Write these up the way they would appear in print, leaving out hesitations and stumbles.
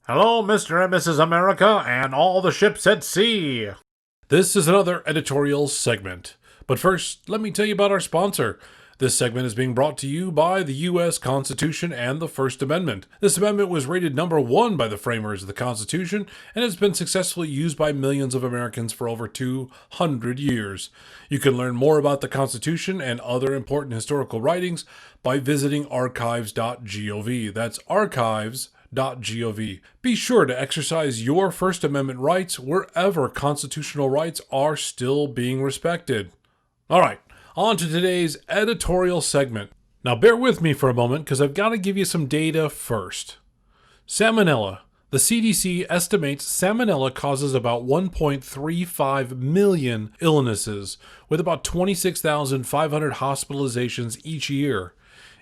Hello, Mr. and Mrs. America, and all the ships at sea. This is another editorial segment. But first, let me tell you about our sponsor. This segment is being brought to you by the U.S. Constitution and the First Amendment. This amendment was rated number 1 by the framers of the Constitution and has been successfully used by millions of Americans for over 200 years. You can learn more about the Constitution and other important historical writings by visiting archives.gov. That's archives.gov. Be sure to exercise your First Amendment rights wherever constitutional rights are still being respected. All right, on to today's editorial segment. Now bear with me for a moment because I've got to give you some data first. Salmonella. The CDC estimates salmonella causes about 1.35 million illnesses, with about 26,500 hospitalizations each year.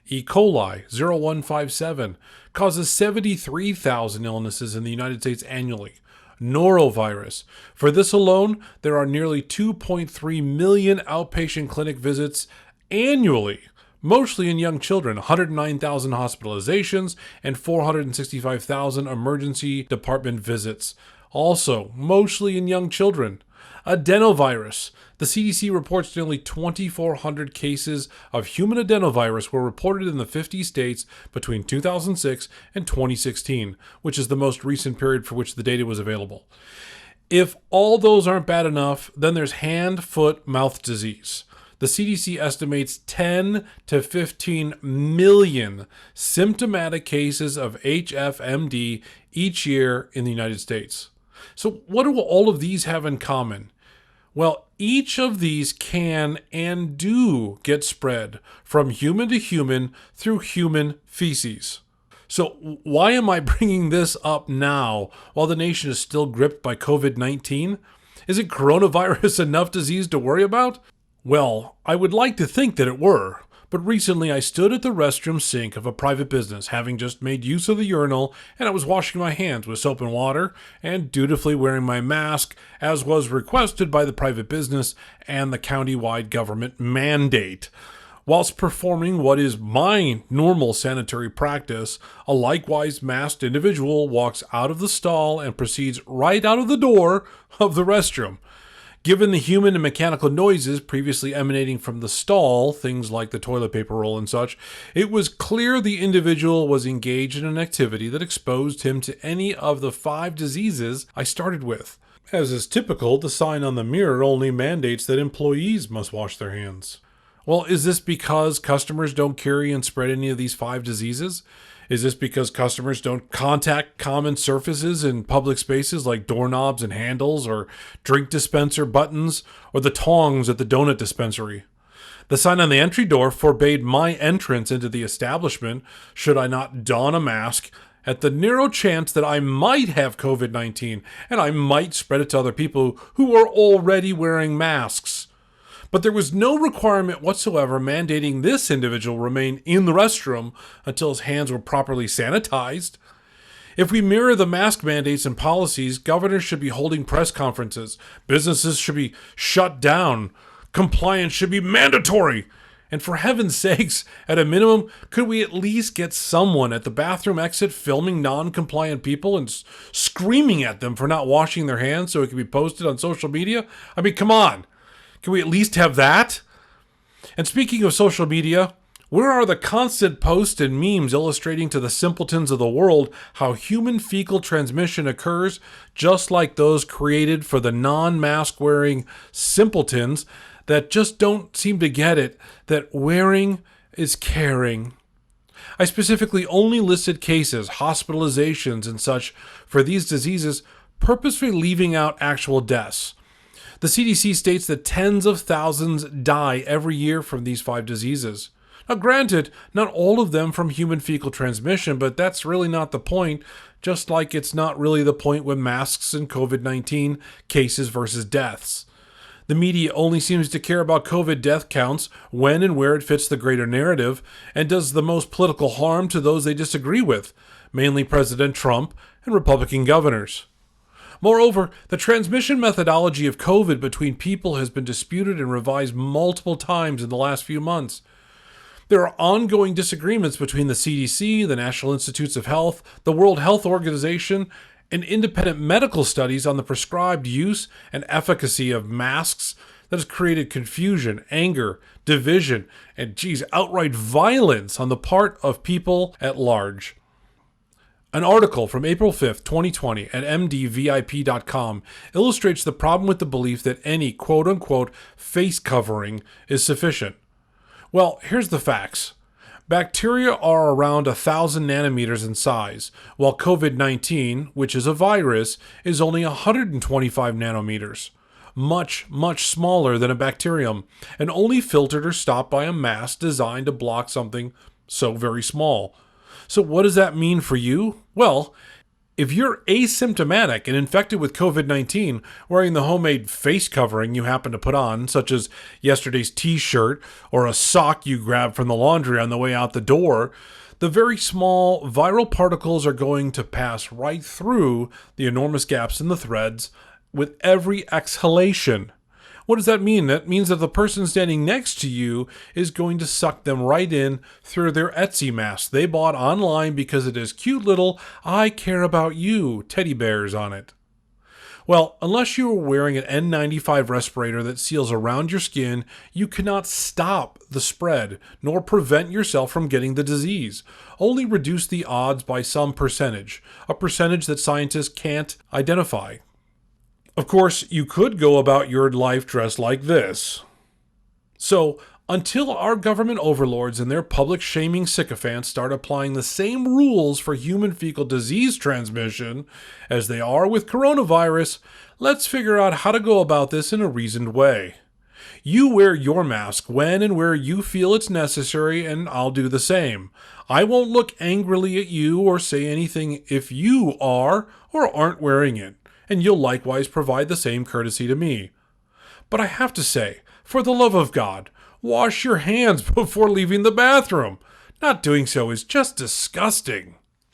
E. coli 0157 causes 73,000 illnesses in the United States annually. Norovirus. For this alone, there are nearly 2.3 million outpatient clinic visits annually, mostly in young children, 109,000 hospitalizations, and 465,000 emergency department visits, also mostly in young children. Adenovirus. The CDC reports nearly 2,400 cases of human adenovirus were reported in the 50 states between 2006 and 2016, which is the most recent period for which the data was available. If all those aren't bad enough, then there's hand, foot, mouth disease. The CDC estimates 10 to 15 million symptomatic cases of HFMD each year in the United States. So what do all of these have in common? Well, each of these can and do get spread from human to human through human feces. So why am I bringing this up now while the nation is still gripped by COVID-19? Isn't coronavirus enough disease to worry about? Well, I would like to think that it were. But recently I stood at the restroom sink of a private business, having just made use of the urinal, and I was washing my hands with soap and water, and dutifully wearing my mask, as was requested by the private business and the county-wide government mandate. Whilst performing what is my normal sanitary practice, a likewise masked individual walks out of the stall and proceeds right out of the door of the restroom. Given the human and mechanical noises previously emanating from the stall, things like the toilet paper roll and such, it was clear the individual was engaged in an activity that exposed him to any of the 5 diseases I started with. As is typical, the sign on the mirror only mandates that employees must wash their hands. Well, is this because customers don't carry and spread any of these 5 diseases? Is this because customers don't contact common surfaces in public spaces like doorknobs and handles, or drink dispenser buttons, or the tongs at the donut dispensary? The sign on the entry door forbade my entrance into the establishment should I not don a mask, at the narrow chance that I might have COVID-19 and I might spread it to other people who are already wearing masks. But there was no requirement whatsoever mandating this individual remain in the restroom until his hands were properly sanitized. If we mirror the mask mandates and policies, governors should be holding press conferences, businesses should be shut down, compliance should be mandatory. And for heaven's sakes, at a minimum, could we at least get someone at the bathroom exit filming non-compliant people and screaming at them for not washing their hands so it can be posted on social media? I mean, come on. Can we at least have that? And speaking of social media, where are the constant posts and memes illustrating to the simpletons of the world how human fecal transmission occurs, just like those created for the non-mask wearing simpletons that just don't seem to get it, that wearing is caring? I specifically only listed cases, hospitalizations, and such for these diseases, purposefully leaving out actual deaths. The CDC states that tens of thousands die every year from these 5 diseases. Now granted, not all of them from human fecal transmission, but that's really not the point, just like it's not really the point with masks and COVID-19 cases versus deaths. The media only seems to care about COVID death counts when and where it fits the greater narrative and does the most political harm to those they disagree with, mainly President Trump and Republican governors. Moreover, the transmission methodology of COVID between people has been disputed and revised multiple times in the last few months. There are ongoing disagreements between the CDC, the National Institutes of Health, the World Health Organization, and independent medical studies on the prescribed use and efficacy of masks that has created confusion, anger, division, and, outright violence on the part of people at large. An article from April 5th, 2020 at mdvip.com illustrates the problem with the belief that any quote-unquote face covering is sufficient. Well, here's the facts. Bacteria are around 1,000 nanometers in size, while COVID-19, which is a virus, is only 125 nanometers. Much, much smaller than a bacterium, and only filtered or stopped by a mask designed to block something so very small. So what does that mean for you? Well, if you're asymptomatic and infected with COVID-19, wearing the homemade face covering you happen to put on, such as yesterday's t-shirt or a sock you grabbed from the laundry on the way out the door, the very small viral particles are going to pass right through the enormous gaps in the threads with every exhalation. What does that mean? That means that the person standing next to you is going to suck them right in through their Etsy mask they bought online because it has cute little "I care about you" teddy bears on it. Well, unless you are wearing an N95 respirator that seals around your skin, you cannot stop the spread, nor prevent yourself from getting the disease. Only reduce the odds by some percentage, a percentage that scientists can't identify. Of course, you could go about your life dressed like this. So, until our government overlords and their public shaming sycophants start applying the same rules for human fecal disease transmission as they are with coronavirus, let's figure out how to go about this in a reasoned way. You wear your mask when and where you feel it's necessary, and I'll do the same. I won't look angrily at you or say anything if you are or aren't wearing it, and you'll likewise provide the same courtesy to me. But I have to say, for the love of God, wash your hands before leaving the bathroom. Not doing so is just disgusting.